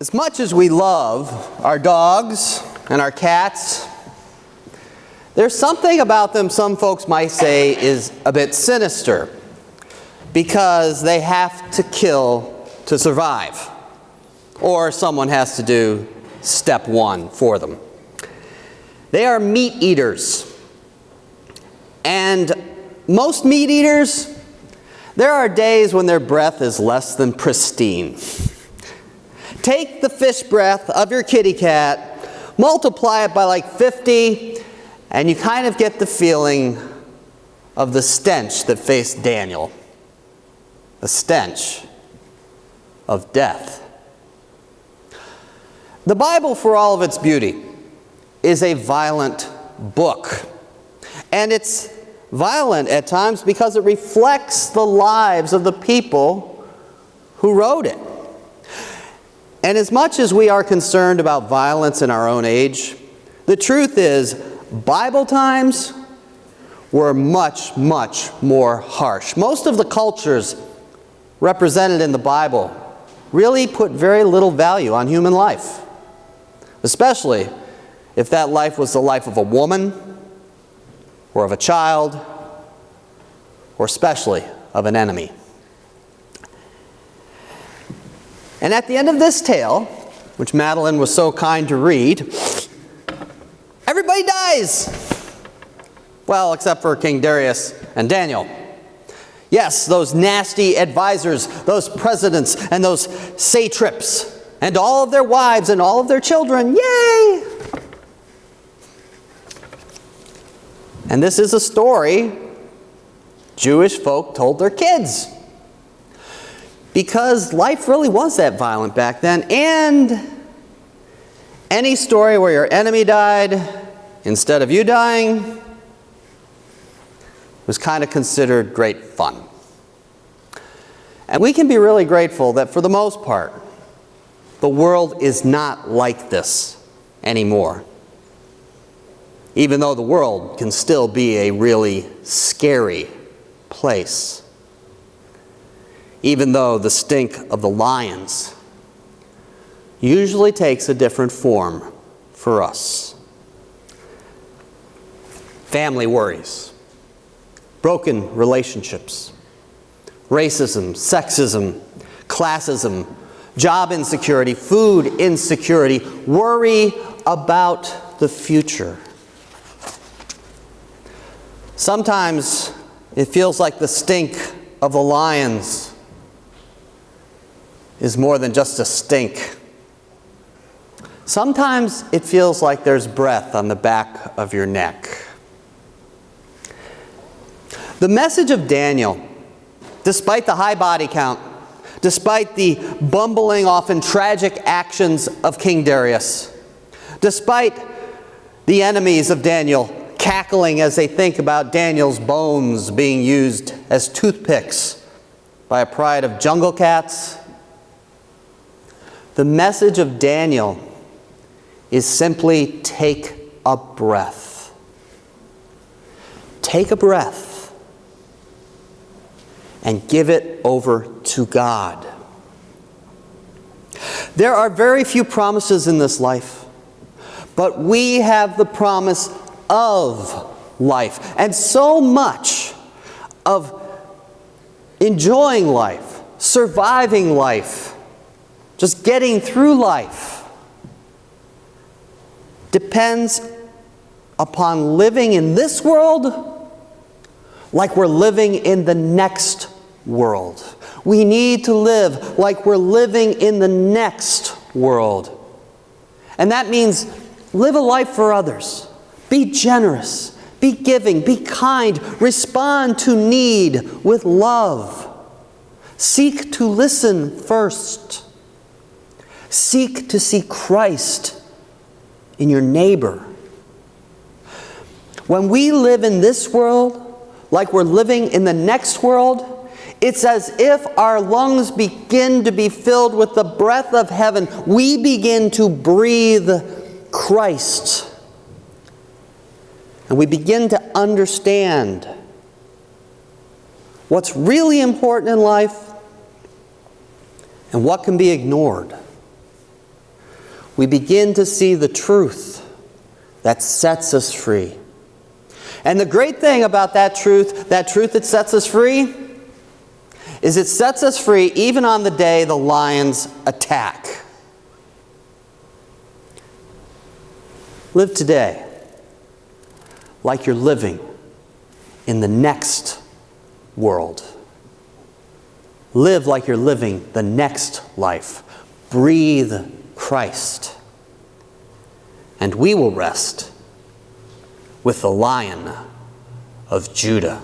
As much as we love our dogs and our cats, there's something about them some folks might say is a bit sinister because they have to kill to survive, or someone has to do step one for them. They are meat eaters, and most meat eaters, there are days when their breath is less than pristine. Take the fish breath of your kitty cat, multiply it by like 50, and you kind of get the feeling of the stench that faced Daniel. The stench of death. The Bible, for all of its beauty, is a violent book. And it's violent at times because it reflects the lives of the people who wrote it. And as much as we are concerned about violence in our own age, the truth is, Bible times were much, much more harsh. Most of the cultures represented in the Bible really put very little value on human life, especially if that life was the life of a woman, or of a child, or especially of an enemy. And at the end of this tale, which Madeline was so kind to read, everybody dies. Well, except for King Darius and Daniel. Yes, those nasty advisors, those presidents, and those satraps, and all of their wives and all of their children. Yay! And this is a story Jewish folk told their kids. Because life really was that violent back then, and any story where your enemy died instead of you dying was kind of considered great fun. And we can be really grateful that for the most part, the world is not like this anymore. Even though the world can still be a really scary place. Even though the stink of the lions usually takes a different form for us. Family worries, broken relationships, racism, sexism, classism, job insecurity, food insecurity, worry about the future. Sometimes it feels like the stink of the lions is more than just a stink. Sometimes it feels like there's breath on the back of your neck. The message of Daniel, despite the high body count, despite the bumbling, often tragic actions of King Darius, despite the enemies of Daniel cackling as they think about Daniel's bones being used as toothpicks by a pride of jungle cats, the message of Daniel is simply take a breath. Take a breath and give it over to God. There are very few promises in this life, but we have the promise of life. And so much of enjoying life, surviving life, just getting through life depends upon living in this world like we're living in the next world. We need to live like we're living in the next world. And that means live a life for others. Be generous, be giving, be kind, respond to need with love. Seek to listen first. Seek to see Christ in your neighbor. When we live in this world like we're living in the next world, it's as if our lungs begin to be filled with the breath of heaven. We begin to breathe Christ. And we begin to understand what's really important in life and what can be ignored. we begin to see the truth that sets us free. And the great thing about that truth that sets us free, is it sets us free even on the day the lions attack. Live today like you're living in the next world. Live like you're living the next life. Breathe Christ. And we will rest with the Lion of Judah.